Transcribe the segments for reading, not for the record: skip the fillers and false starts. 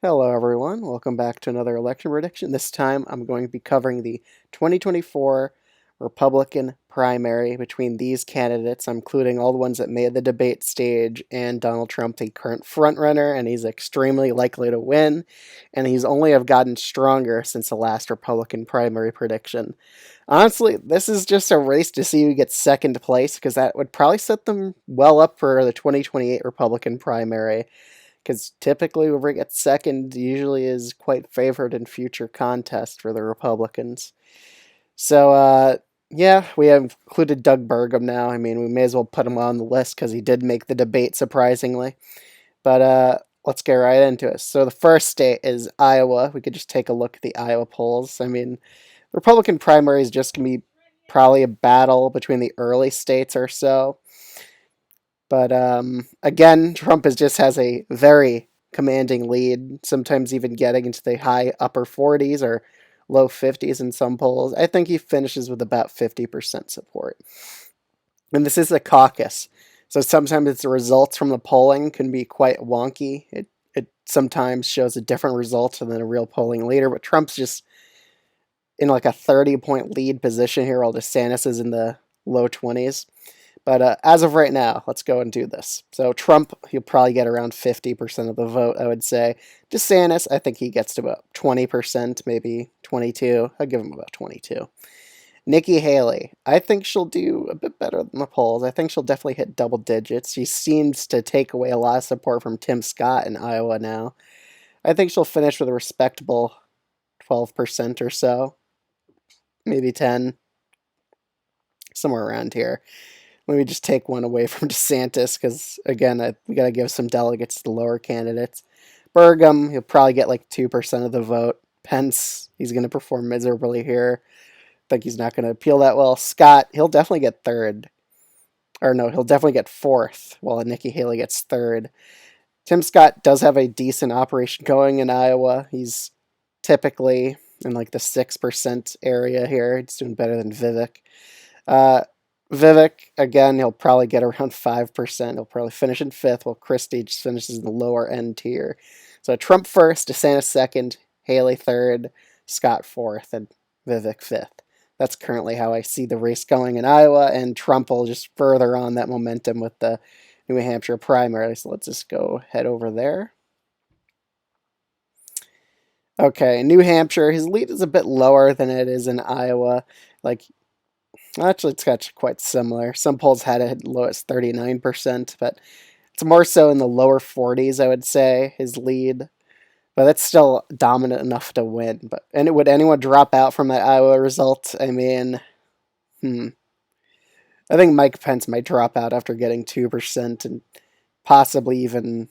Hello, everyone. Welcome back to another election prediction. This time I'm going to be covering the 2024 Republican primary between these candidates. I'm including all the ones that made the debate stage and Donald Trump, the current frontrunner, and he's extremely likely to win. And he's only have gotten stronger since the last Republican primary prediction. Honestly, this is just a race to see who gets second place because that would probably set them well up for the 2028 Republican primary because typically whoever gets second usually is quite favored in future contests for the Republicans. So, yeah, we have included Doug Burgum now. I mean, we may as well put him on the list because he did make the debate, surprisingly. But let's get right into it. So, the first state is Iowa. We could just take a look at the Iowa polls. I mean, the Republican primary is just going to be probably a battle between the early states or so. But again, Trump just has a very commanding lead, sometimes even getting into the high upper 40s or low 50s in some polls. I think he finishes with about 50% support. And this is a caucus, so sometimes the results from the polling can be quite wonky. It sometimes shows a different result than a real polling leader, but Trump's just in like a 30-point lead position here, while DeSantis is in the low 20s. But as of right now, let's go and do this. So Trump, he'll probably get around 50% of the vote, I would say. DeSantis, I think he gets to about 20%, maybe 22. I'll give him about 22. Nikki Haley, I think she'll do a bit better than the polls. I think she'll definitely hit double digits. She seems to take away a lot of support from Tim Scott in Iowa now. I think she'll finish with a respectable 12% or so, maybe 10, somewhere around here. Let me just take one away from DeSantis because, again, we got to give some delegates to the lower candidates. Burgum, he'll probably get like 2% of the vote. Pence, he's going to perform miserably here. I think he's not going to appeal that well. Scott, he'll definitely get third. Or no, he'll definitely get fourth, while Nikki Haley gets third. Tim Scott does have a decent operation going in Iowa. He's typically in like the 6% area here. He's doing better than Vivek. Uh, Vivek, again, he'll probably get around 5%. He'll probably finish in fifth, while Christie just finishes in the lower end tier. So Trump first, DeSantis second, Haley third, Scott fourth, and Vivek fifth. That's currently how I see the race going in Iowa, and Trump will just further on that momentum with the New Hampshire primary. So let's just go head over there. Okay, New Hampshire, his lead is a bit lower than it is in Iowa. Like, actually, it's got quite similar. Some polls had it low as 39%, but it's more so in the lower 40s, I would say, his lead. But that's still dominant enough to win. And would anyone drop out from that Iowa result? I mean, I think Mike Pence might drop out after getting 2% and possibly even.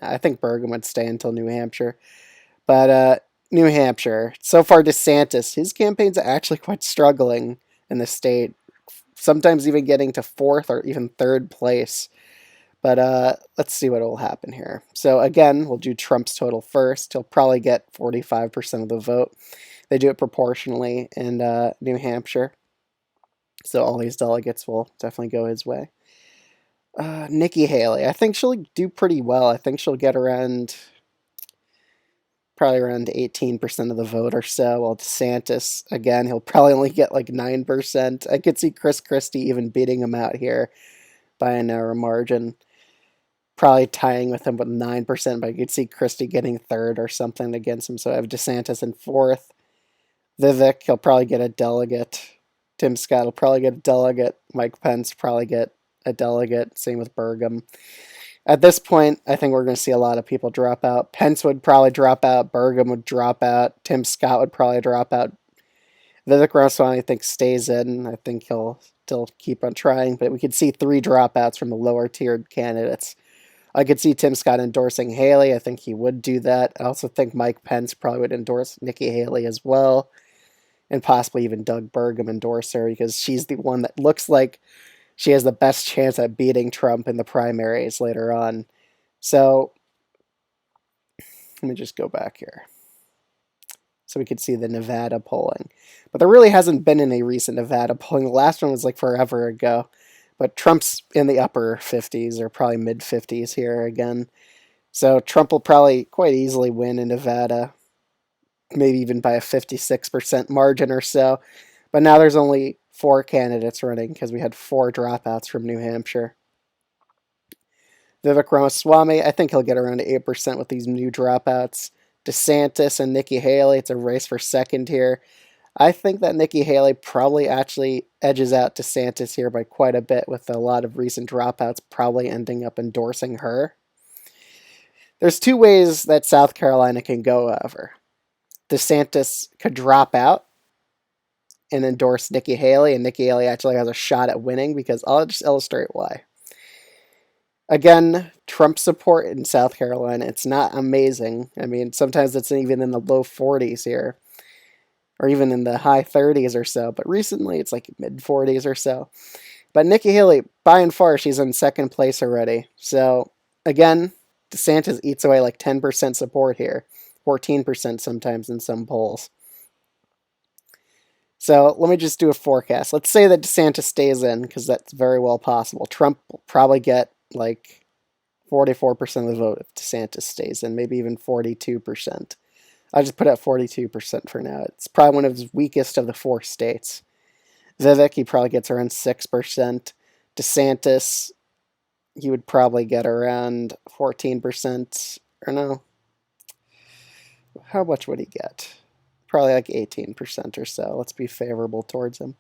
I think Burgum would stay until New Hampshire. But New Hampshire, so far DeSantis, his campaign's actually quite struggling in the state, sometimes even getting to fourth or even third place. But let's see what will happen here. So again, we'll do Trump's total first. He'll probably get 45% of the vote. They do it proportionally in New Hampshire. So all these delegates will definitely go his way. Nikki Haley, I think she'll do pretty well. I think she'll get probably around 18% of the vote or so, while DeSantis, again, he'll probably only get like 9%. I could see Chris Christie even beating him out here by a narrow margin, probably tying with him with 9%, but I could see Christie getting third or something against him. So I have DeSantis in fourth. Vivek, he'll probably get a delegate. Tim Scott will probably get a delegate. Mike Pence probably get a delegate. Same with Burgum. At this point, I think we're going to see a lot of people drop out. Pence would probably drop out. Burgum would drop out. Tim Scott would probably drop out. Vivek Ramaswamy, I think, stays in. I think he'll still keep on trying, but we could see 3 dropouts from the lower tiered candidates. I could see Tim Scott endorsing Haley. I think he would do that. I also think Mike Pence probably would endorse Nikki Haley as well, and possibly even Doug Burgum endorse her because she's the one that looks like she has the best chance at beating Trump in the primaries later on. So let me just go back here so we could see the Nevada polling. But there really hasn't been any recent Nevada polling. The last one was like forever ago. But Trump's in the upper 50s or probably mid 50s here again. So Trump will probably quite easily win in Nevada, maybe even by a 56% margin or so. But now there's only 4 candidates running because we had 4 dropouts from New Hampshire. Vivek Ramaswamy, I think he'll get around 8% with these new dropouts. DeSantis and Nikki Haley, it's a race for second here. I think that Nikki Haley probably actually edges out DeSantis here by quite a bit, with a lot of recent dropouts probably ending up endorsing her. There's 2 ways that South Carolina can go, however. DeSantis could drop out and endorse Nikki Haley, and Nikki Haley actually has a shot at winning, because I'll just illustrate why. Again, Trump support in South Carolina, it's not amazing. I mean, sometimes it's even in the low 40s here, or even in the high 30s or so, but recently it's like mid 40s or so. But Nikki Haley, by and far, she's in second place already. So, again, DeSantis eats away like 10% support here, 14% sometimes in some polls. So let me just do a forecast. Let's say that DeSantis stays in, because that's very well possible. Trump will probably get like 44% of the vote if DeSantis stays in, maybe even 42%. I'll just put out 42% for now. It's probably one of his weakest of the 4 states. Vivek, he probably gets around 6%. DeSantis, he would probably get around 14%. Or no. How much would he get? Probably like 18% or so. Let's be favorable towards him.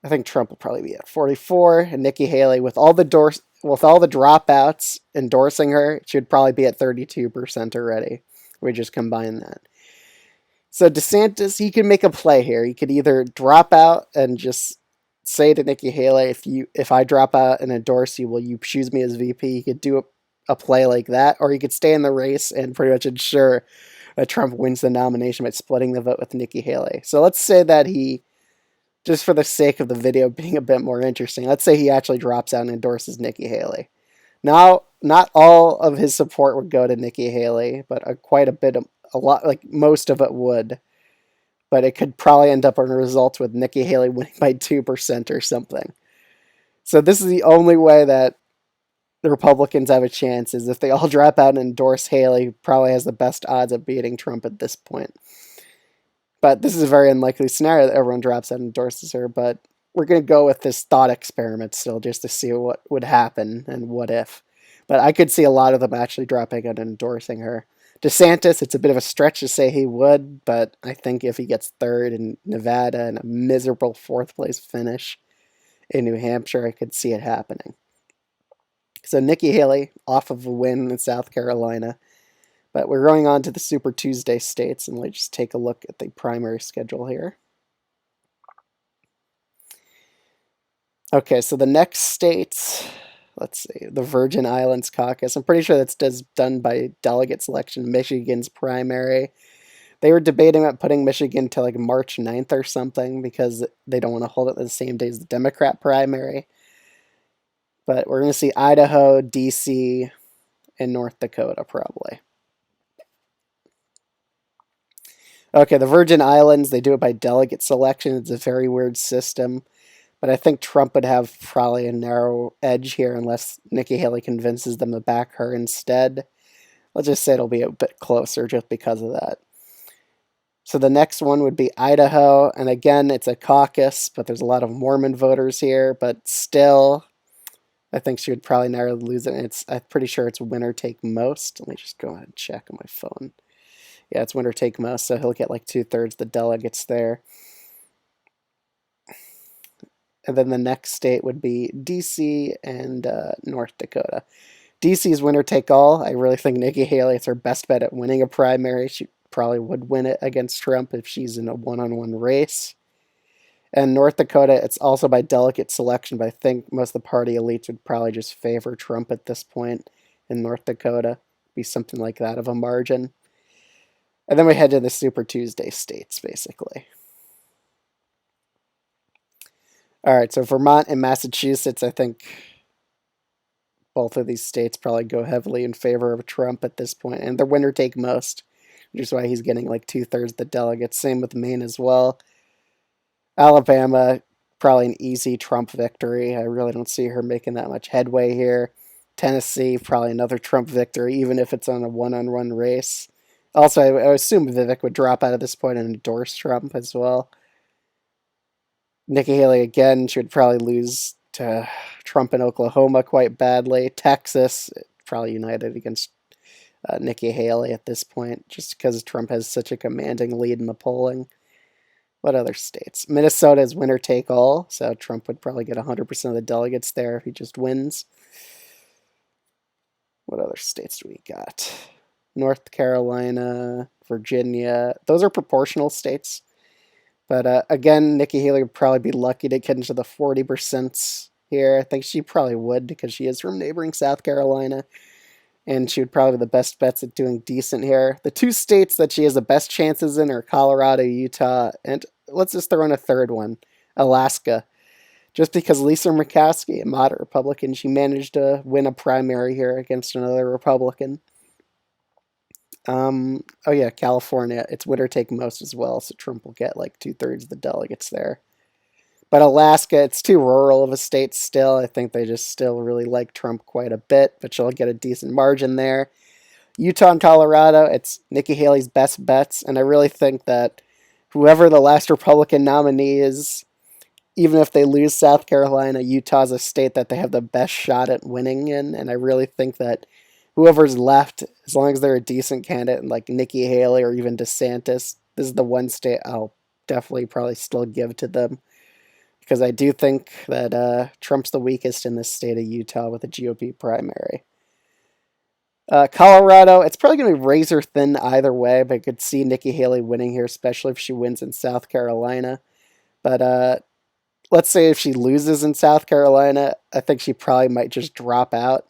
I think Trump will probably be at 44, and Nikki Haley, with all the dropouts endorsing her, she would probably be at 32% already. We just combine that. So DeSantis, he can make a play here. He could either drop out and just say to Nikki Haley, if I drop out and endorse you, will you choose me as VP? He could do a play like that, or he could stay in the race and pretty much ensure that Trump wins the nomination by splitting the vote with Nikki Haley. So let's say that he, just for the sake of the video being a bit more interesting, let's say he actually drops out and endorses Nikki Haley. Now, not all of his support would go to Nikki Haley, but quite a bit, a lot, like most of it would. But it could probably end up in a result with Nikki Haley winning by 2% or something. So this is the only way that the Republicans have a chance, is if they all drop out and endorse Haley, who probably has the best odds of beating Trump at this point. But this is a very unlikely scenario that everyone drops out and endorses her, but we're going to go with this thought experiment still, just to see what would happen and what if. But I could see a lot of them actually dropping out and endorsing her. DeSantis, it's a bit of a stretch to say he would, but I think if he gets third in Nevada and a miserable 4th place finish in New Hampshire, I could see it happening. So Nikki Haley off of a win in South Carolina. But we're going on to the Super Tuesday states, and let's just take a look at the primary schedule here. Okay, so the next states, let's see, the Virgin Islands caucus. I'm pretty sure that's done by delegate selection. Michigan's primary. They were debating about putting Michigan to like March 9th or something, because they don't want to hold it the same day as the Democrat primary. But we're going to see Idaho, D.C., and North Dakota probably. Okay, the Virgin Islands, they do it by delegate selection. It's a very weird system. But I think Trump would have probably a narrow edge here unless Nikki Haley convinces them to back her instead. Let's just say it'll be a bit closer just because of that. So the next one would be Idaho. And again, it's a caucus, but there's a lot of Mormon voters here. But still, I think she would probably narrowly lose it. I'm pretty sure it's winner take most. Let me just go ahead and check on my phone. Yeah, it's winner take most, so he'll get like 2/3 the delegates there. And then the next state would be D.C. and North Dakota. D.C.'s winner take all. I really think Nikki Haley is her best bet at winning a primary. She probably would win it against Trump if she's in a one-on-one race. And North Dakota, it's also by delegate selection, but I think most of the party elites would probably just favor Trump at this point in North Dakota. Be something like that of a margin. And then we head to the Super Tuesday states, basically. All right, so Vermont and Massachusetts, I think both of these states probably go heavily in favor of Trump at this point, and the winner take most, which is why he's getting like 2/3 the delegates. Same with Maine as well. Alabama, probably an easy Trump victory. I really don't see her making that much headway here. Tennessee, probably another Trump victory, even if it's on a one-on-one race. Also, I assume Vivek would drop out at this point and endorse Trump as well. Nikki Haley, again, she would probably lose to Trump in Oklahoma quite badly. Texas, probably united against Nikki Haley at this point, just because Trump has such a commanding lead in the polling. What other states? Minnesota is winner take all, so Trump would probably get 100% of the delegates there if he just wins. What other states do we got? North Carolina, Virginia. Those are proportional states. But again, Nikki Haley would probably be lucky to get into the 40% here. I think she probably would because she is from neighboring South Carolina. And she would probably be the best bets at doing decent here. The two states that she has the best chances in are Colorado, Utah, and let's just throw in a third one, Alaska. Just because Lisa Murkowski, a moderate Republican, she managed to win a primary here against another Republican. Oh yeah, California. It's winner take most as well, so Trump will get like 2/3 of the delegates there. But Alaska, it's too rural of a state still. I think they just still really like Trump quite a bit, but she'll get a decent margin there. Utah and Colorado, it's Nikki Haley's best bets, and I really think that whoever the last Republican nominee is, even if they lose South Carolina, Utah's a state that they have the best shot at winning in, and I really think that whoever's left, as long as they're a decent candidate, like Nikki Haley or even DeSantis, this is the one state I'll definitely probably still give to them because I do think that Trump's the weakest in this state of Utah with a GOP primary. Colorado, it's probably going to be razor thin either way, but I could see Nikki Haley winning here, especially if she wins in South Carolina. But let's say if she loses in South Carolina, I think she probably might just drop out.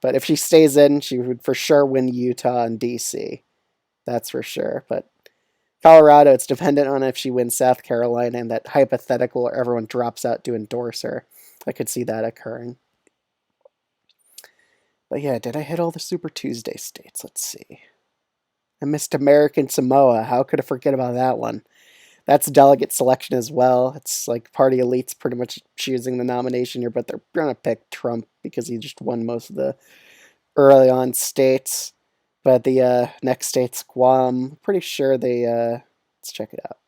But if she stays in, she would for sure win Utah and DC. That's for sure. But Colorado, it's dependent on if she wins South Carolina and that hypothetical where everyone drops out to endorse her. I could see that occurring. But yeah, did I hit all the Super Tuesday states? Let's see. I missed American Samoa. How could I forget about that one? That's delegate selection as well. It's like party elites pretty much choosing the nomination here, but they're going to pick Trump because he just won most of the early on states. But the next state's Guam. Pretty sure they, let's check it out.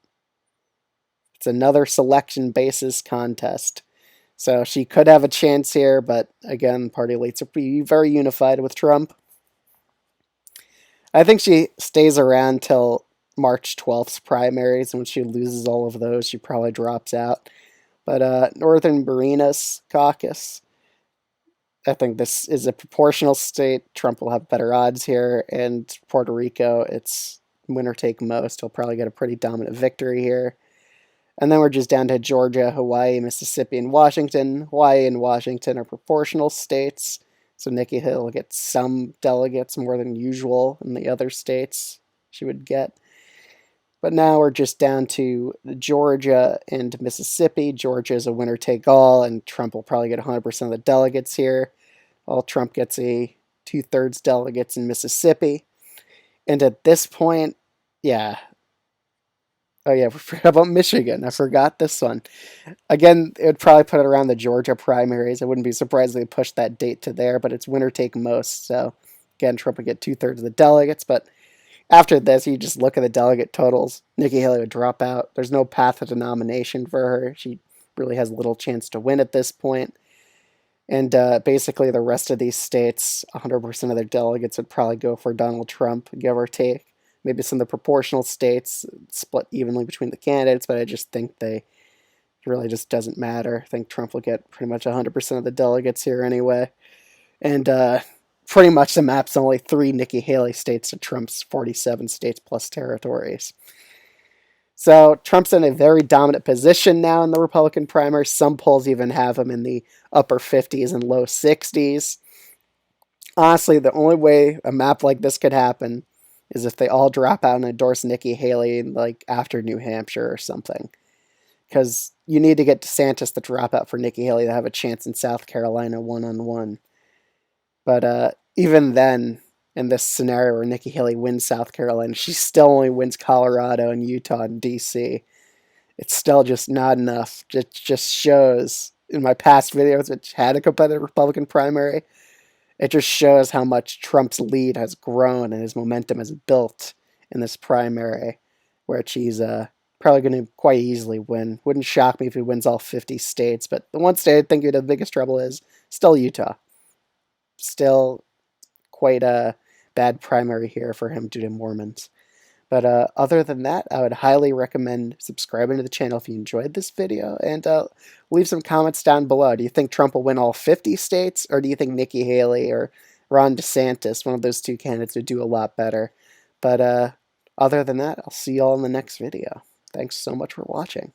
It's another selection basis contest. So she could have a chance here, but again, party elites are very unified with Trump. I think she stays around till March 12th's primaries, and when she loses all of those, she probably drops out. But Northern Marianas Caucus, I think this is a proportional state. Trump will have better odds here, and Puerto Rico, it's winner take most. He'll probably get a pretty dominant victory here. And then we're just down to Georgia, Hawaii, Mississippi, and Washington. Hawaii and Washington are proportional states, so Nikki Haley will get some delegates more than usual in the other states she would get. But now we're just down to Georgia and Mississippi. Georgia is a winner take all, and Trump will probably get 100% of the delegates here. While Trump gets a 2/3 delegates in Mississippi. And at this point, yeah. Oh yeah, we forgot about Michigan. I forgot this one. Again, it would probably put it around the Georgia primaries. I wouldn't be surprised if they pushed that date to there, but it's winner take most. So again, Trump would get 2/3 of the delegates, but after this, you just look at the delegate totals. Nikki Haley would drop out. There's no path to nomination for her. She really has little chance to win at this point. And basically, the rest of these states, 100% of their delegates would probably go for Donald Trump, give or take. Maybe some of the proportional states split evenly between the candidates, but I just think it really just doesn't matter. I think Trump will get pretty much 100% of the delegates here anyway. And pretty much the map's only 3 Nikki Haley states to Trump's 47 states plus territories. So Trump's in a very dominant position now in the Republican primary. Some polls even have him in the upper 50s and low 60s. Honestly, the only way a map like this could happen is if they all drop out and endorse Nikki Haley like after New Hampshire or something. Because you need to get DeSantis to drop out for Nikki Haley to have a chance in South Carolina one-on-one. But even then, in this scenario where Nikki Haley wins South Carolina, she still only wins Colorado and Utah and DC. It's still just not enough. It just shows in my past videos, which had a competitive Republican primary, It just shows how much Trump's lead has grown and his momentum has built in this primary, which he's probably going to quite easily win. Wouldn't shock me if he wins all 50 states, but the one state I think he'd have the biggest trouble is still Utah. Still quite a bad primary here for him due to Mormons. But other than that, I would highly recommend subscribing to the channel if you enjoyed this video, and leave some comments down below. Do you think Trump will win all 50 states, or do you think Nikki Haley or Ron DeSantis, one of those two candidates, would do a lot better? But other than that, I'll see you all in the next video. Thanks so much for watching.